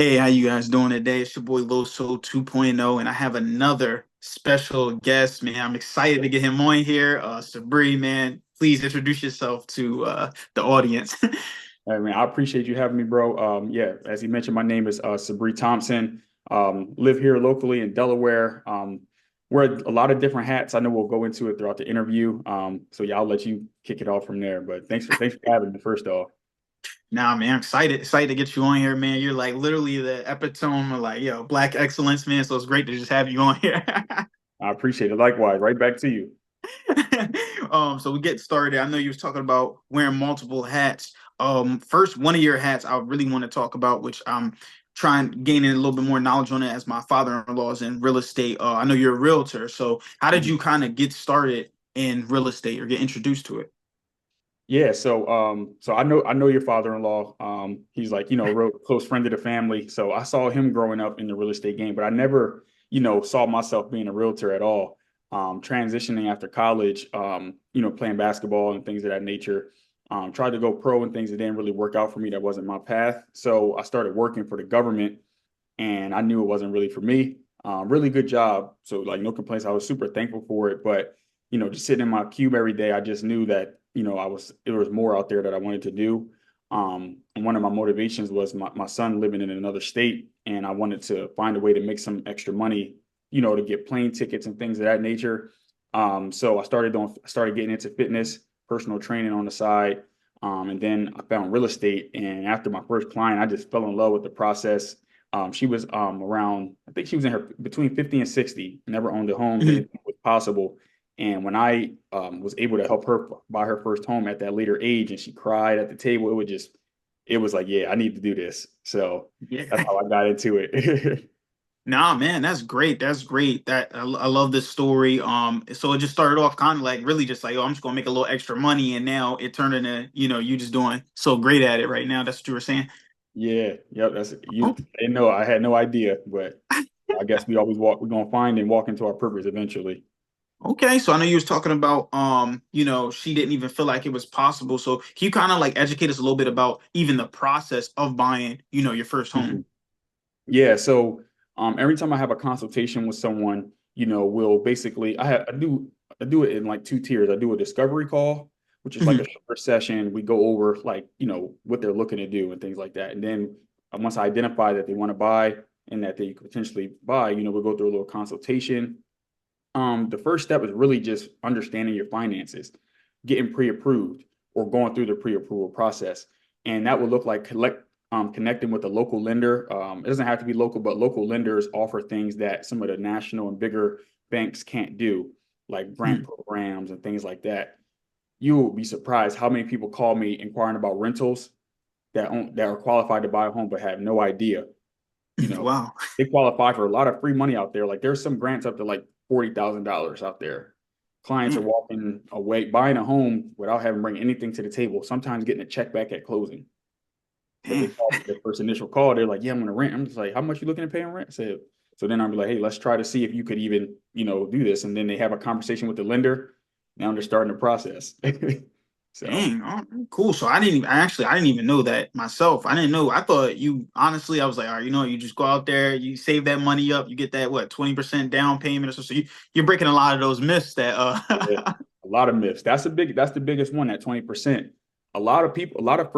Hey, how you guys doing today? It's your boy Loso 2.0, and I have another special guest, man. I'm excited to get him on here. Sabri, man, please introduce yourself to the audience. I mean, I appreciate you having me, bro. Yeah, as you mentioned, my name is Sabri Thompson. Live here locally in Delaware. Wear a lot of different hats. I know we'll go into it throughout the interview. So yeah, I'll let you kick it off from there. But thanks for having me first off. Nah, man, I'm excited to get you on here, man. You're like literally the epitome of like, black excellence, man. So it's great to just have you on here. I appreciate it. Likewise, right back to you. So we get started. I know you was talking about wearing multiple hats. First, one of your hats I really want to talk about, which I'm trying gaining a little bit more knowledge on it as my father-in-law is in real estate. I know you're a realtor, so how did Mhm. you kind of get started in real estate or get introduced to it? Yeah, so I know your father-in-law. He's like, a real close friend of the family. So I saw him growing up in the real estate game, but I never, saw myself being a realtor at all. Transitioning after college, playing basketball and things of that nature. Tried to go pro and things that didn't really work out for me. That wasn't my path. So I started working for the government and I knew it wasn't really for me. Really good job. So like no complaints. I was super thankful for it. But just sitting in my cube every day, I just knew that, there was more out there that I wanted to do. And one of my motivations was my son living in another state, and I wanted to find a way to make some extra money, to get plane tickets and things of that nature. So I started getting into fitness, personal training on the side. And then I found real estate. And after my first client, I just fell in love with the process. She was around, I think she was in her between 50 and 60, never owned a home, didn't think it was possible. And when I was able to help her buy her first home at that later age, and she cried at the table, it was like, yeah, I need to do this. So that's Yeah. how I got into it. Nah, man, that's great. That's great. I love this story. So it just started off kind of like really just like, oh, I'm just gonna make a little extra money, and now it turned into, you just doing so great at it right now. That's what you were saying. Yeah, yep. That's you. Oh, I know I had no idea, but I guess we always walk. We're gonna find and walk into our purpose eventually. okay. So I know you was talking about, she didn't even feel like it was possible. So can you kind of like educate us a little bit about even the process of buying, your first home? Mhm. Yeah. So every time I have a consultation with someone, we'll basically I do it in like two tiers. I do a discovery call, which is like a Hmm. short session. We go over like, what they're looking to do and things like that. And then once I identify that they want to buy and that they could potentially buy, we'll go through a little consultation. The first step is really just understanding your finances, getting pre-approved or going through the pre-approval process. And that will look like connecting with a local lender. It doesn't have to be local, but local lenders offer things that some of the national and bigger banks can't do, like grant programs and things like that. You will be surprised how many people call me inquiring about rentals that are qualified to buy a home but have no idea. You know, Wow. they qualify for a lot of free money out there. Like there's some grants up to like $40,000 out there. Clients are Man, walking away buying a home without having to bring anything to the table. Sometimes getting a check back at closing. But they damn. call their first initial call. They're like, "Yeah, I'm gonna rent." I'm just like, "How much you looking to pay on rent?" So then I'll be like, "Hey, let's try to see if you could even do this." And then they have a conversation with the lender. Now they're starting the process. So Dang, oh, cool. So I didn't even know that myself. I didn't know. I thought you honestly, I was like, all right, you just go out there, you save that money up, you get that what 20% down payment or so. So you're breaking a lot of those myths that yeah, a lot of myths. That's the biggest one, that 20%. A lot of people, a lot of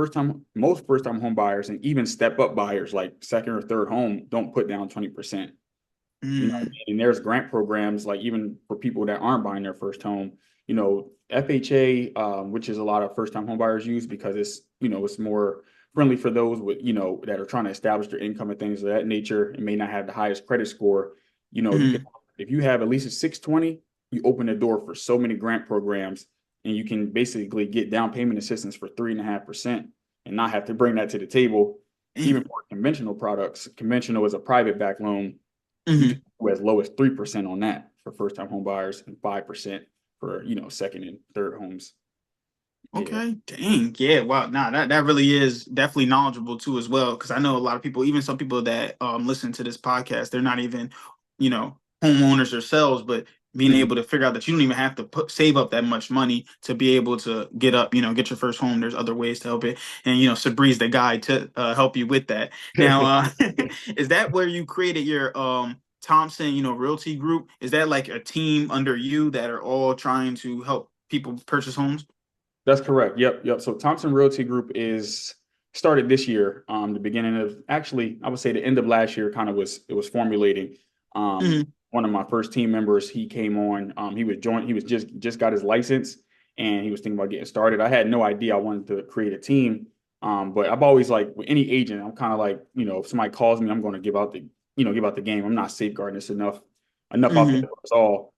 most first time home buyers and even step up buyers like second or third home don't put down 20%. Mm, And there's grant programs like even for people that aren't buying their first home, FHA, which is a lot of first time home buyers use because it's more friendly for those with, that are trying to establish their income and things of that nature and may not have the highest credit score. You can, mm, if you have at least a 620, you open the door for so many grant programs and you can basically get down payment assistance for 3.5% and not have to bring that to the table. Even mm, for conventional products, conventional is a private back loan, you can mm. go as low as 3% on that for first time home buyers and 5% for second and third homes. Yeah. Okay, dang, yeah, wow, nah, that really is definitely knowledgeable too as well. Because I know a lot of people, even some people that listen to this podcast, they're not even, homeowners themselves, but being able to figure out that you don't even have to save up that much money to be able to get up, get your first home. There's other ways to help it. And, Sabri's the guy to help you with that. Now, is that where you created your Thompson, realty group? Is that like a team under you that are all trying to help people purchase homes? That's correct. Yep. So Thompson Realty Group is started this year. The beginning of actually, I would say the end of last year kind of was formulating. Hmm. One of my first team members, he came on. He was just got his license and he was thinking about getting started. I had no idea I wanted to create a team. But I've always like with any agent, I'm kind of like, if somebody calls me, I'm going to give out the game. I'm not safeguarding this enough out there Hmm. for us all.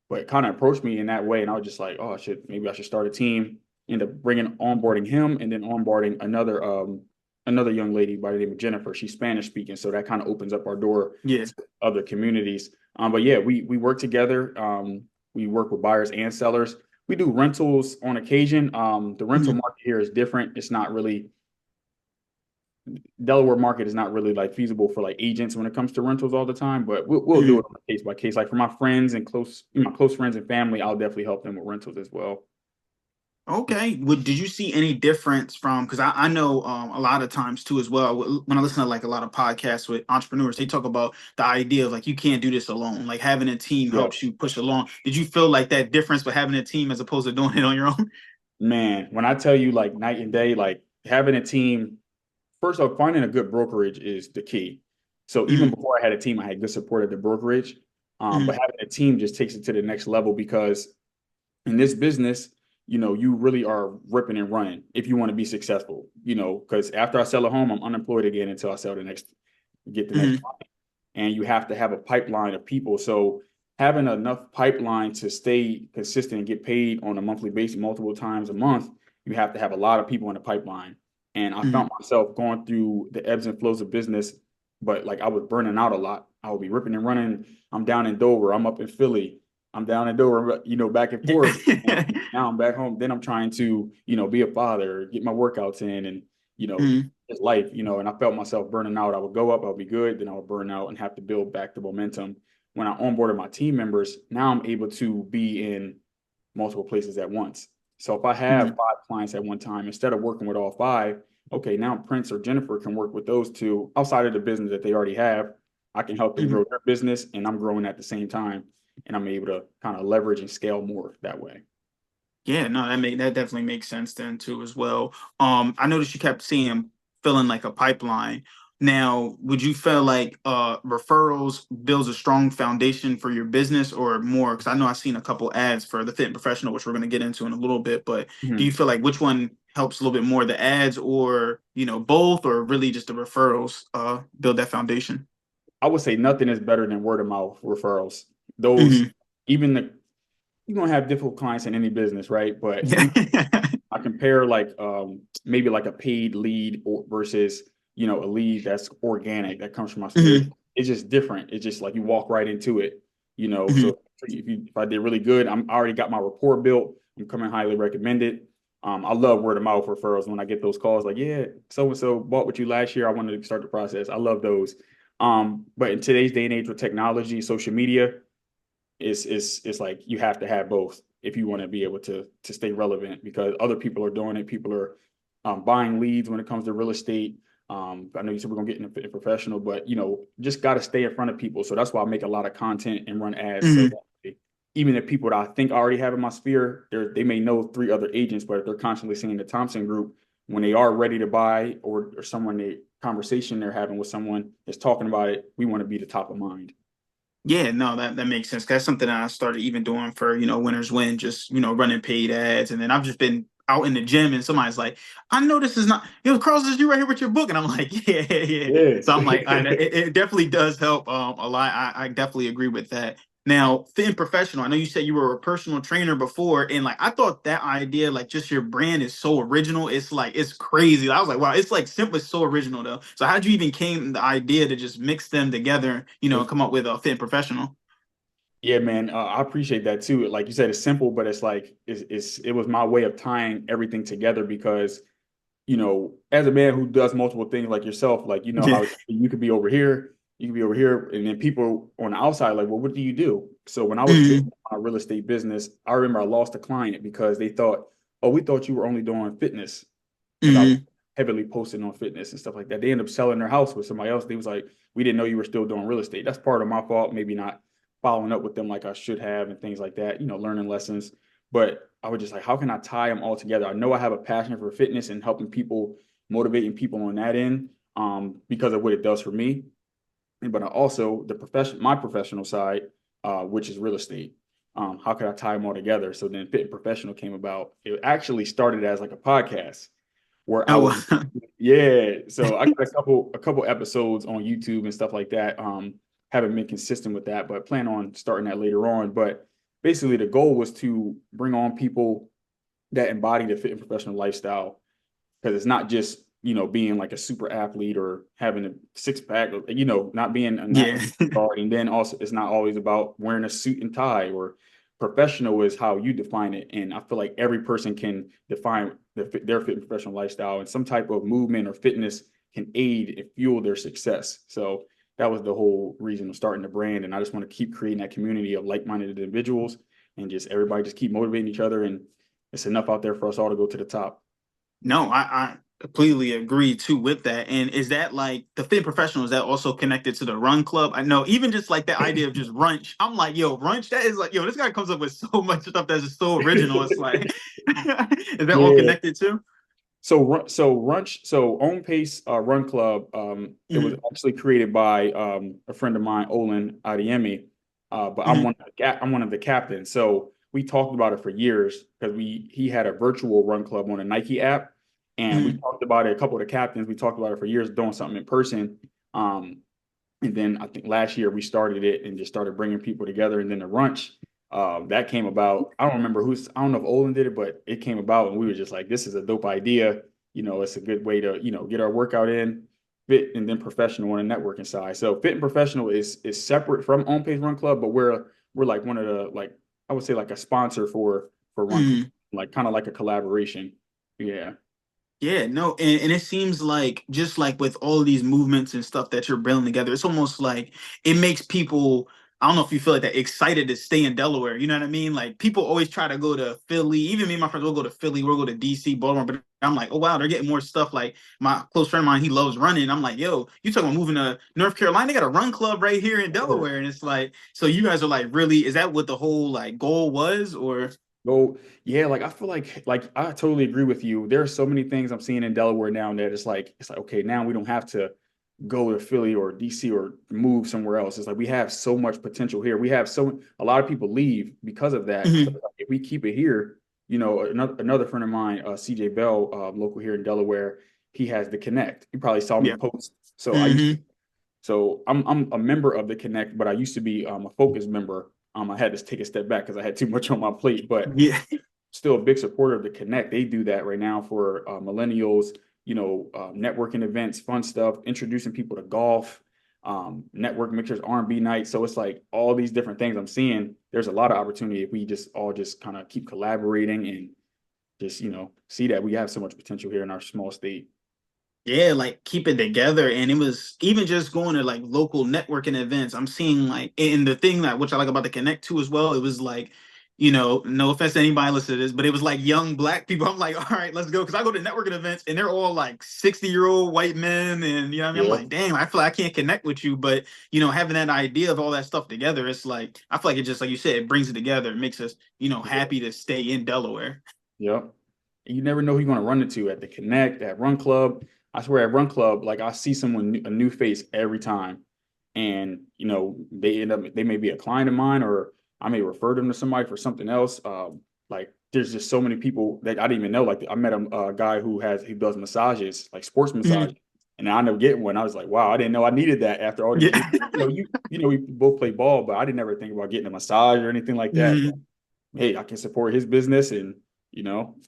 But kind of approached me in that way. And I was just like, oh, maybe I should start a team. End up onboarding him and then onboarding another young lady by the name of Jennifer. She's Spanish speaking. So that kind of opens up our door Yeah. to other communities. But yeah, we work together. We work with buyers and sellers. We do rentals on occasion. The rental Hmm. market here is different. It's not really Delaware market is not really like feasible for like agents when it comes to rentals all the time, but we'll do Hmm. it on a case by case. Like for my friends and my close friends and family, I'll definitely help them with rentals as well. Okay. Did you see any difference from, because I know a lot of times too as well, when I listen to like a lot of podcasts with entrepreneurs, they talk about the idea of like you can't do this alone. Like having a team Yeah, helps you push along. Did you feel like that difference with having a team as opposed to doing it on your own? man, when I tell you like night and day, like having a team, first off, finding a good brokerage is the key. So even Mm-hmm. before I had a team, I had good support at the brokerage. But having a team just takes it to the next level because in this business, you really are ripping and running if you want to be successful, because after I sell a home, I'm unemployed again until I get the next Mm-hmm. client. And you have to have a pipeline of people. So having enough pipeline to stay consistent and get paid on a monthly basis multiple times a month, you have to have a lot of people in the pipeline. And I Mm-hmm. found myself going through the ebbs and flows of business, but like I was burning out a lot. I would be ripping and running. I'm down in Dover. I'm up in Philly. I'm down in Dover, back and forth. And now I'm back home. Then I'm trying to, be a father, get my workouts in and, Mm-hmm. just life, and I felt myself burning out. I would go up, I'll be good, then I would burn out and have to build back the momentum. When I onboarded my team members, now I'm able to be in multiple places at once. So if I have Mm-hmm. 5 clients at one time, instead of working with all five, okay, now Prince or Jennifer can work with those two outside of the business that they already have. I can help them Mm-hmm. grow their business and I'm growing at the same time. And I'm able to kind of leverage and scale more that way. Yeah, no, that definitely makes sense then too as well. I noticed you kept seeing filling like a pipeline. Now, would you feel like referrals builds a strong foundation for your business or more? Because I know I've seen a couple ads for the fit and professional, which we're going to get into in a little bit. But do you Mhm. feel like which one helps a little bit more, the ads or both, or really just the referrals build that foundation? I would say nothing is better than word of mouth referrals. Those, Hmm. even you're gonna have difficult clients in any business, right? But Yeah. I compare like maybe like a paid lead versus a lead that's organic that comes from my spirit. Hmm. It's just different. It's just like you walk right into it, Hmm. So if I did really good, I already got my rapport built. I'm coming highly recommended. I love word of mouth referrals when I get those calls like, yeah, so and so bought with you last year. I wanted to start the process. I love those. But in today's day and age with technology, social media, it's like you have to have both if you want to be able to stay relevant because other people are doing it. People are buying leads when it comes to real estate. I know you said we're gonna get into professional, but just got to stay in front of people. So that's why I make a lot of content and run ads. So Hmm. that even if people that I think I already have in my sphere, they may know 3 other agents, but if they're constantly seeing the Thompson group, when they are ready to buy or someone they conversation they're having with someone is talking about it, we want to be the top of mind. Yeah, no, that makes sense. That's something that I started even doing for, Winners Win, just, running paid ads. And then I've just been out in the gym and somebody's like, I know this is not, Carlos, is you right here with your book. And I'm like, yeah, yeah, yeah. Yeah. So I'm like, it definitely does help a lot. I definitely agree with that. Now, fit and professional, I know you said you were a personal trainer before, and like I thought that idea, like just your brand is so original. It's like it's crazy. I was like, wow, it's like simple, it's so original though. So how'd you even came the idea to just mix them together, and come up with a fit and professional? Yeah, man, I appreciate that too. Like you said, it's simple, but it's like it was my way of tying everything together because as a man who does multiple things like yourself, like Yeah. how you could be over here, you could be over here, and then people on the outside like, well, what do you do? So when I was building Hmm. my real estate business, I remember I lost a client because they thought, oh, we thought you were only doing fitness because I was Hmm. heavily posting on fitness and stuff like that. They ended up selling their house with somebody else. They was like, we didn't know you were still doing real estate. That's part of my fault, maybe not following up with them like I should have and things like that, learning lessons. But I was just like, how can I tie them all together? I know I have a passion for fitness and helping people, motivating people on that end, because of what it does for me. But also my professional side, which is real estate. How could I tie them all together? So then Fit and Professional came about. It actually started as like a podcast where I was, Oh, yeah. So I got a couple episodes on YouTube and stuff like that. Haven't been consistent with that, but plan on starting that later on. But basically, the goal was to bring on people that embody the fit and professional lifestyle, because it's not just being like a super athlete or having a six pack, not being a yeah. national guard, and then also it's not always about wearing a suit and tie. Or professional is how you define it, and I feel like every person can define their fit and professional lifestyle, and some type of movement or fitness can aid and fuel their success. So that was the whole reason of starting the brand, and I just want to keep creating that community of like-minded individuals, and just everybody just keep motivating each other, and it's enough out there for us all to go to the top. No, I completely agree too with that. And is that like the fit professional? Is that also connected to the run club? I know even just like the idea of just brunch. I'm like, yo, brunch. That is like, yo, this guy comes up with so much stuff that's just so original. It's like, is that all Yeah. connected too? So On Pace Run Club, it was Hmm. actually created by a friend of mine, Olin Adiemi, but I'm Hmm. one of the captains. So we talked about it for years because he had a virtual run club on a Nike app, and we Hmm. talked about it. A couple of the captains, we talked about it for years, doing something in person. Um, and then I think last year we started it and just started bringing people together. And then the brunch, that came about. I don't know if Olin did it, but it came about, and we were just like, this is a dope idea. It's a good way to, get our workout in, fit, and then professional on the networking side. So fit and professional is separate from On Pace Run Club, but we're like one of the, like, I would say like a sponsor for Run Club, Hmm. like kind of like a collaboration. Yeah. Yeah, no, and it seems like just like with all of these movements and stuff that you're building together, it's almost like it makes people, I don't know if you feel like that, excited to stay in Delaware. You know what I mean? Like people always try to go to Philly. Even me and my friends will go to Philly, we'll go to DC, Baltimore, but I'm like, oh wow, they're getting more stuff. Like my close friend of mine, he loves running. I'm like, yo, you talking about moving to North Carolina? They got a run club right here in Delaware. And it's like, so you guys are like really, is that what the whole like goal was? Or Go, yeah, like I feel like I totally agree with you. There are so many things I'm seeing in Delaware now that it's like okay, now we don't have to go to Philly or DC or move somewhere else. It's like we have so much potential here. We have a lot of people leave because of that. So Mhm. if we keep it here, another friend of mine, CJ Bell, local here in Delaware, he has the Connect. You probably saw me Yeah. post. Hmm. So I'm a member of the Connect, but I used to be a Focus member. I had to take a step back because I had too much on my plate, but Yeah. still a big supporter of the Connect. They do that right now for millennials, networking events, fun stuff, introducing people to golf, network mixers, R&B nights. So it's like all these different things I'm seeing. There's a lot of opportunity if we just all just kind of keep collaborating and just, see that we have so much potential here in our small state. Yeah, like keep it together. And it was even just going to like local networking events. I'm seeing like, and the thing that which I like about the Connect too as well, it was like, no offense to anybody listening to this, but it was like young black people. I'm like, all right, let's go. Cause I go to networking events and they're all like 60-year-old white men. And you know what I mean? I'm Yeah. like, damn, I feel like I can't connect with you. But having that idea of all that stuff together, it's like I feel like it just like you said, it brings it together. It makes us, happy to stay in Delaware. Yep. You never know who you're going to run into at the Connect, at Run Club. I swear at Run Club, like I see someone, a new face every time. And, they may be a client of mine, or I may refer them to somebody for something else. Like there's just so many people that I didn't even know. Like I met a guy who does massages, like sports massage. Mhm. And I ended up getting one. I was like, wow, I didn't know I needed that after all these Yeah. years. We both play ball, but I didn't ever think about getting a massage or anything like that. Mhm. Hey, I can support his business, and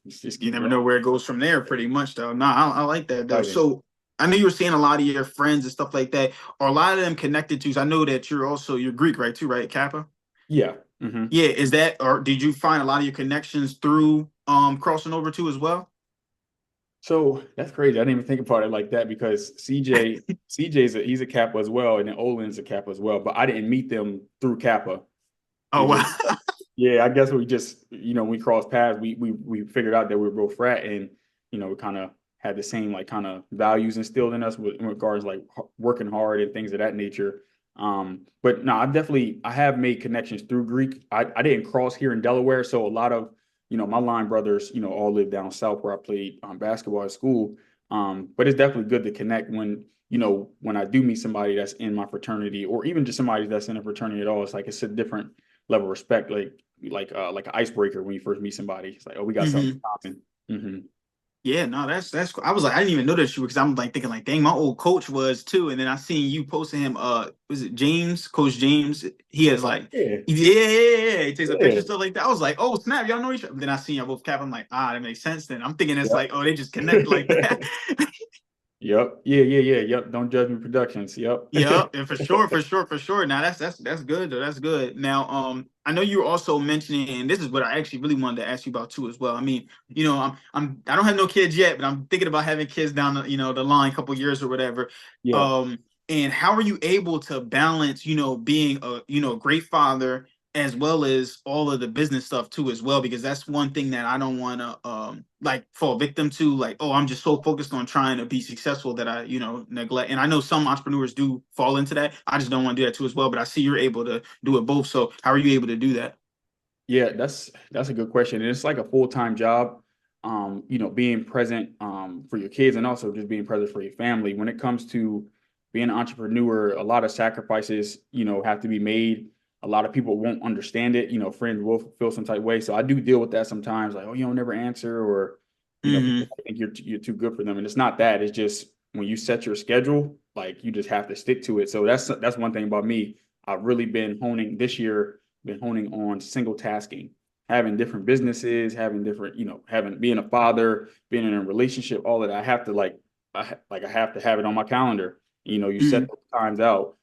just You keep never going. know where it goes from there, pretty much, though. No, I like that, though. Exciting. So I know you were saying a lot of your friends and stuff like that. Are a lot of them connected to? So I know that you're Greek, right? Too, right? Kappa. Yeah. Hmm. Yeah. Is that, or did you find a lot of your connections through crossing over too as well? So that's crazy. I didn't even think about it like that because CJ's he's a Kappa as well, and then Olin's a Kappa as well. But I didn't meet them through Kappa. Oh We just, wow. yeah, I guess we just, we crossed paths. We figured out that we were both frat, and we kind of had the same like kind of values instilled in us in regards like working hard and things of that nature. But no, I have made connections through Greek. I didn't cross here in Delaware, so a lot of my line brothers, all live down south where I played basketball at school. But it's definitely good to connect when I do meet somebody that's in my fraternity, or even just somebody that's in a fraternity at all. It's like it's a different level of respect, like an icebreaker when you first meet somebody. It's like, oh, we got something Hmm. in common. Yeah, no, that's cool. I was like, I didn't even know that you, because I'm like thinking like, dang, my old coach was too. And then I seen you posting him. Was it James? Coach James? He has like, Yeah, yeah. He takes a picture yeah, stuff like that. I was like, oh snap, y'all know each other. Then I seen y'all both cap. I'm like, that makes sense. Then I'm thinking it's like, oh, they just connect like that. yep, yeah, yep. Don't judge me, productions. Yep. Yeah, and for sure, for sure, for sure. Now that's good though. That's good. Now, I know you were also mentioning, and this is what I actually really wanted to ask you about too as well. I mean, I don't have no kids yet, but I'm thinking about having kids down the line, couple years or whatever. Yeah. Um, and how are you able to balance, being a great father as well as all of the business stuff too as well? Because that's one thing that I don't want to like fall victim to, like, oh, I'm just so focused on trying to be successful that I neglect. And I know some entrepreneurs do fall into that. I just don't want to do that too as well, but I see you're able to do it both. So how are you able to do that? Yeah, that's a good question. And it's like a full-time job, being present for your kids, and also just being present for your family. When it comes to being an entrepreneur, a lot of sacrifices, have to be made. A lot of people won't understand it. Friends will feel some type of way. So I do deal with that sometimes, like, oh, you don't never answer, or people Mm-hmm. think you're too good for them. And it's not that. It's just when you set your schedule, like you just have to stick to it. So that's one thing about me. I've really been honing this year, been honing on single tasking, having different businesses, having different, having being a father, being in a relationship, all of that. I have to I have to have it on my calendar. You Mm-hmm. set those times out.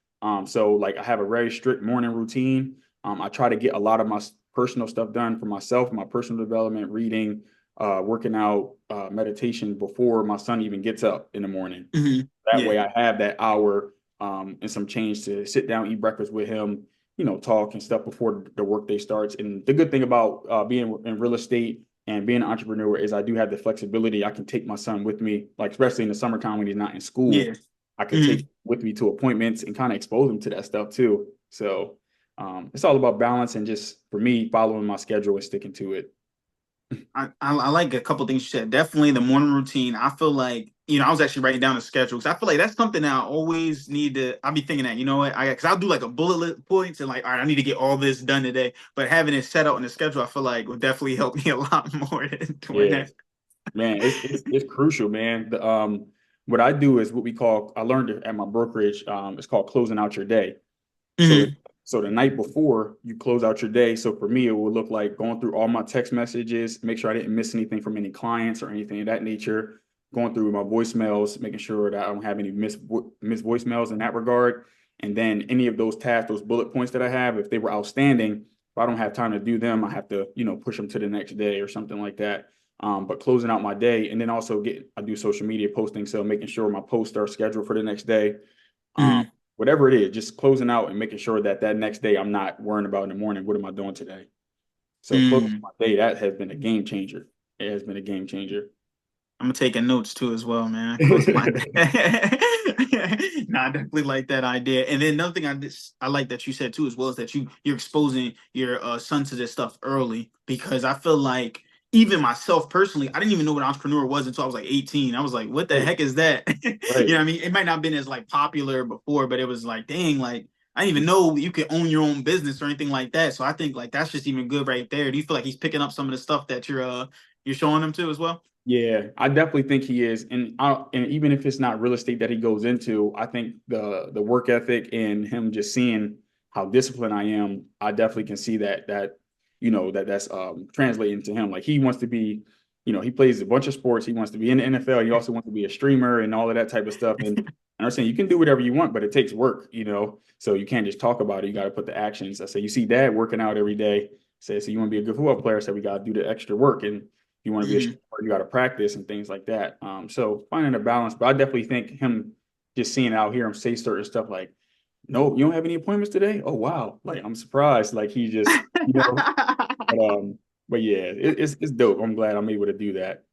So like I have a very strict morning routine. I try to get a lot of my personal stuff done for myself, my personal development, reading, working out, meditation before my son even gets up in the morning. Mm-hmm. That Yeah. way I have that hour and some change to sit down, eat breakfast with him, talk and stuff before the workday starts. And the good thing about being in real estate and being an entrepreneur is I do have the flexibility. I can take my son with me, like especially in the summertime when he's not in school. Yeah. I could take Mm-hmm. him with me to appointments and kind of expose him to that stuff too. So it's all about balance and just for me following my schedule and sticking to it. I like a couple things you said. Definitely the morning routine. I feel like, I was actually writing down the schedule because I feel like that's something that I always need to. I'll be thinking that, you know what, because I'll do like a bullet list points and like, all right, I need to get all this done today. But having it set out in the schedule, I feel like would definitely help me a lot more than doing Yeah, that. man, it's crucial, man. What I do is what we call, I learned it at my brokerage. It's called closing out your day. So Hmm. so the night before you close out your day. So for me, it would look like going through all my text messages, make sure I didn't miss anything from any clients or anything of that nature. Going through my voicemails, making sure that I don't have any miss voicemails in that regard. And then any of those tasks, those bullet points that I have, if they were outstanding, if I don't have time to do them, I have to, push them to the next day or something like that. But closing out my day, and then also I do social media posting, so making sure my posts are scheduled for the next day. Um, Hmm. Whatever it is, just closing out and making sure that that next day I'm not worrying about in the morning. What am I doing today? So closing Hmm. my day, that has been a game changer. It has been a game changer. I'm taking notes too as well, man. Closing my day. No, I definitely like that idea. And then another thing I like that you said too as well is that you're exposing your son to this stuff early, because I feel like even myself personally, I didn't even know what entrepreneur was until I was like 18. I was like, what the Right, heck is that? right. What I mean? It might not have been as like popular before, but it was like, dang, like I didn't even know you could own your own business or anything like that. So I think like that's just even good right there. Do you feel like he's picking up some of the stuff that you're showing him to as well? Yeah, I definitely think he is, and even if it's not real estate that he goes into, I think the work ethic and him just seeing how disciplined I am, I definitely can see that's translating to him. Like he wants to be, he plays a bunch of sports. He wants to be in the NFL. He also wants to be a streamer and all of that type of stuff. And I understand you can do whatever you want, but it takes work, So you can't just talk about it. You got to put the actions. I say you see dad working out every day. Say so you want to be a good football player. So we got to do the extra work and you want to be a Mhm. streamer, you got to practice and things like that. So finding a balance, but I definitely think him just seeing out here him say certain stuff like no, you don't have any appointments today? Oh wow. Like I'm surprised. Like he just, but yeah, it's dope. I'm glad I'm able to do that.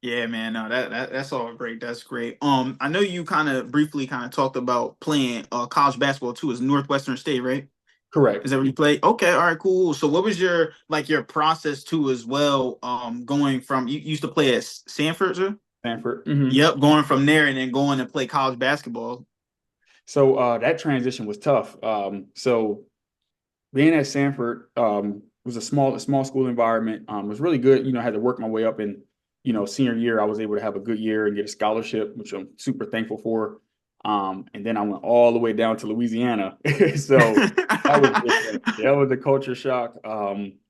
Yeah, man. No, that's all great. That's great. I know you kind of briefly kind of talked about playing college basketball too. Is Northwestern State, right? Correct. Is that what you play? Okay, all right, cool. So what was your like your process too as well? Going from you used to play at Sanford, sir? Stanford. Hmm. Yep, going from there and then going to play college basketball. So that transition was tough. So being at Sanford was a small school environment. Was really good. I had to work my way up, and senior year I was able to have a good year and get a scholarship, which I'm super thankful for. And then I went all the way down to Louisiana, so that was different. That was a culture shock.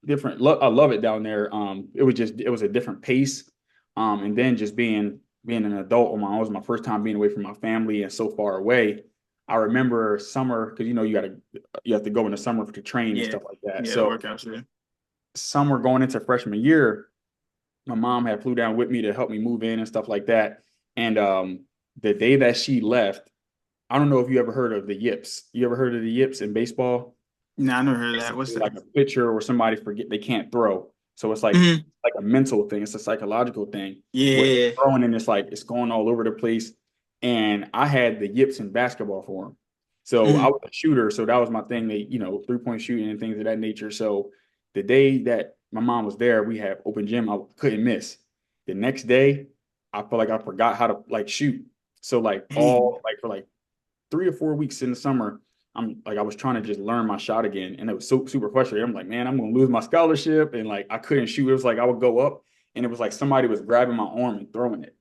Different. I love it down there. It was a different pace. And then just being an adult on my own, it was my first time being away from my family and so far away. I remember summer because you have to go in the summer to train and Yeah, stuff like that. yeah, the So workouts. Yeah. summer going into freshman year, my mom had flew down with me to help me move in and stuff like that. And the day that she left, I don't know if you ever heard of the yips. You ever heard of the yips in baseball? Nah, I never heard of that. What's Basically that? like a pitcher or somebody forget they can't throw. So it's Mhm. like a mental thing. It's a psychological thing where Yeah. throwing and it's like it's going all over the place. And I had the yips in basketball for him. So I Mhm. was a shooter. So that was my thing. 3-point shooting and things of that nature. So the day that my mom was there, we had open gym. I couldn't miss. The next day, I felt like I forgot how to like shoot. So like Dang. all like for like 3 or 4 weeks in the summer, I was trying to just learn my shot again, and it was so super frustrating. I'm like, man, I'm gonna lose my scholarship, and like I couldn't shoot. It was like I would go up, and it was like somebody was grabbing my arm and throwing it.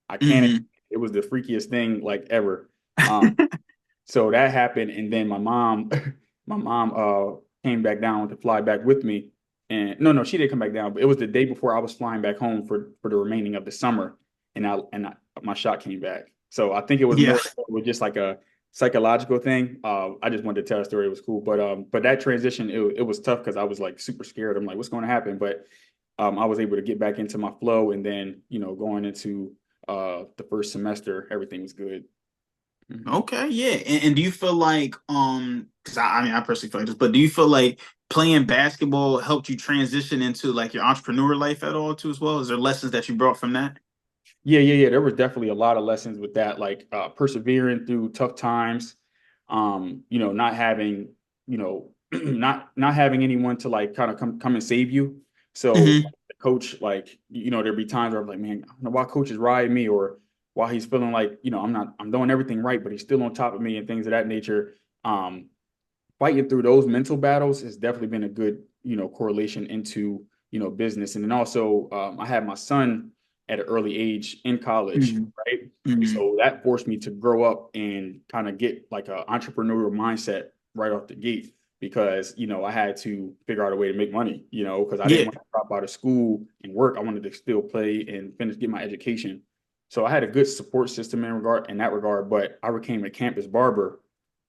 I can't. Mhm. It was the freakiest thing like ever. So that happened, and then my mom came back down to fly back with me, and no, she didn't come back down, but it was the day before I was flying back home for the remaining of the summer, my shot came back. So I think it was Yeah. more with just like a psychological thing. I just wanted to tell a story. It was cool, but that transition it was tough because I was like super scared. I'm like, what's going to happen? But I was able to get back into my flow, and then going into the first semester, everything was good. Mhm. Okay, yeah. And do you feel like because I mean I personally feel like this, but do you feel like playing basketball helped you transition into like your entrepreneur life at all too as well? Is there lessons that you brought from that? Yeah. There was definitely a lot of lessons with that, like persevering through tough times. Not having, not having anyone to like kind of come and save you. So Hmm. like, the coach, like, there'd be times where I'm like, man, I don't know why coach is riding me or why he's feeling like, I'm doing everything right, but he's still on top of me and things of that nature. Um, Fighting through those mental battles has definitely been a good, correlation into, business. And then also, I had my son at an early age in college, Hmm. right? Hmm. So that forced me to grow up and kind of get like an entrepreneurial mindset right off the gate because, I had to figure out a way to make money, because I didn't Yeah. want to drop out of school and work. I wanted to still play and get my education. So I had a good support system in that regard, but I became a campus barber.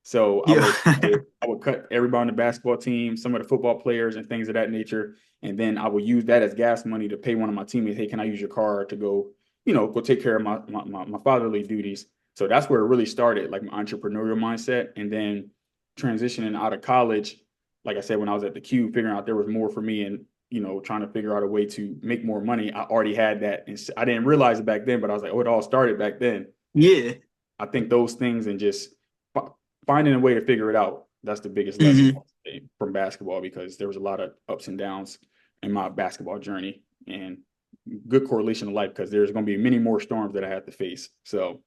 So I Yeah. would I would cut everybody on the basketball team, some of the football players, and things of that nature. And then I would use that as gas money to pay one of my teammates, hey, can I use your car to go, go take care of my fatherly duties. So that's where it really started, like my entrepreneurial mindset. And then transitioning out of college, like I said, when I was at the Q, figuring out there was more for me and, trying to figure out a way to make more money. I already had that. And I didn't realize it back then, but I was like, oh, it all started back then. Yeah. I think those things and just finding a way to figure it out. That's the biggest lesson Hmm. from basketball because there was a lot of ups and downs in my basketball journey and good correlation to life because there's going to be many more storms that I have to face. So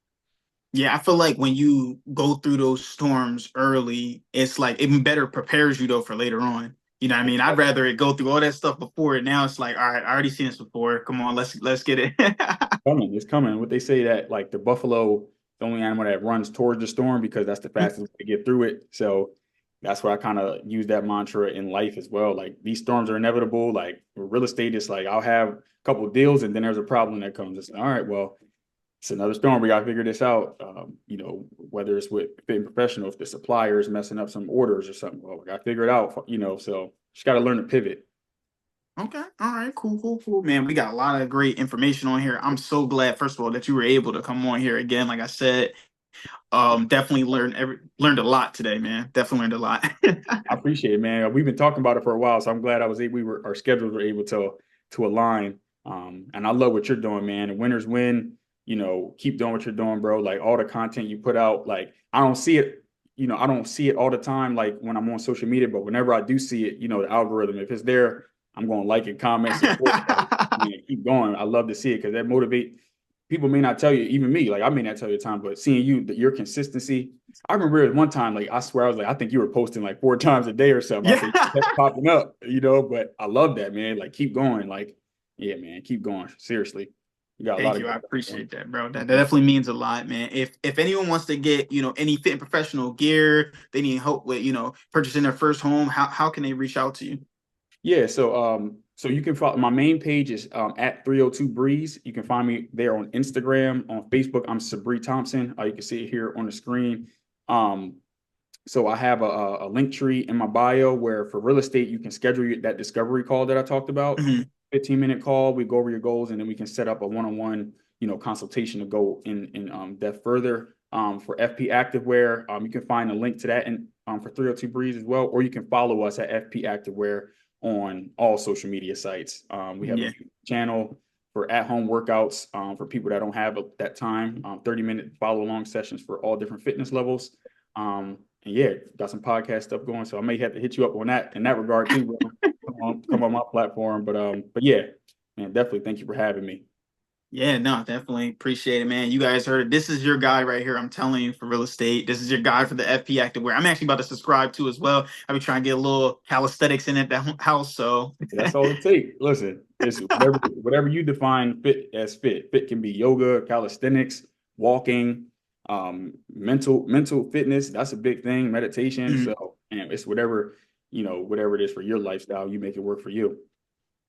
Yeah, I feel like when you go through those storms early, it's like even better prepares you though for later on. You know what I mean? I'd rather it go through all that stuff before it. Now it's like, all right, I already seen this before. Come on, let's get it. it's coming. What they say that like the buffalo, the only animal that runs towards the storm because that's the fastest way to get through it. So that's why I kind of use that mantra in life as well. Like these storms are inevitable. Like real estate, it's like I'll have a couple of deals and then there's a problem that comes. It's like, all right, well, it's another storm. We got to figure this out. Whether it's with being professional, if the supplier is messing up some orders or something, well, we got to figure it out. So just got to learn to pivot. Okay. All right. Cool. Cool. Cool. Man, we got a lot of great information on here. I'm so glad, first of all, that you were able to come on here again. Like I said, Definitely learned a lot today, man. Definitely learned a lot. I appreciate it, man. We've been talking about it for a while, so I'm glad our schedules were able to align. And I love what you're doing, man. And winners win. Keep doing what you're doing, bro. Like all the content you put out, like I don't see it, I don't see it all the time, like when I'm on social media, but whenever I do see it, the algorithm, if it's there, I'm going to like it, comment, support. Like, man, keep going. I love to see it because that motivate people may not tell you, even me, like I may not tell you the time, but seeing your consistency. I remember one time, like I swear, I was like, I think you were posting like 4 times a day or something. I Yeah. said, you kept popping up, but I love that, man. Like keep going. Like, yeah, man, keep going. Seriously. You got a lot Thank of you. I good stuff going. appreciate that, bro. That definitely means a lot, man. If anyone wants to get, any fit and professional gear, they need help with, purchasing their first home, how can they reach out to you? Yeah, so you can follow my main page is at 302 Breeze. You can find me there on Instagram, on Facebook. I'm Sabri Thompson. You can see it here on the screen. Um, so I have a link tree in my bio where for real estate you can schedule that discovery call that I talked about. Mhm. 15-minute call. We go over your goals and then we can set up a one-on-one, consultation to go in depth further. For FP Activewear, you can find a link to that and for 302 Breeze as well, or you can follow us at FP Activewear on all social media sites. We have a Yeah. channel for at-home workouts for people that don't have that time, 30-minute follow-along sessions for all different fitness levels. And yeah, got some podcast stuff going, so I may have to hit you up on that in that regard too, bro. Come on my platform, but yeah, man, definitely thank you for having me. Yeah, no, definitely appreciate it, man. You guys heard it. This is your guy right here. I'm telling you for real estate. This is your guy for the FP Activewear. I'm actually about to subscribe to as well. I'll be trying to get a little calisthenics in at the house. So That's all it takes. Listen, it's whatever you define fit as fit. Fit can be yoga, calisthenics, walking, mental fitness. That's a big thing. Meditation. mhm. So, and it's whatever it is for your lifestyle, you make it work for you.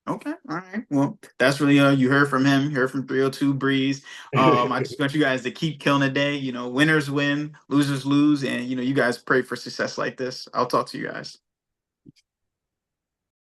Okay, all right. Well, that's really you heard from him. You heard from 302 Breeze. I just want you guys to keep killing the day. Winners win, losers lose, and you guys pray for success like this. I'll talk to you guys.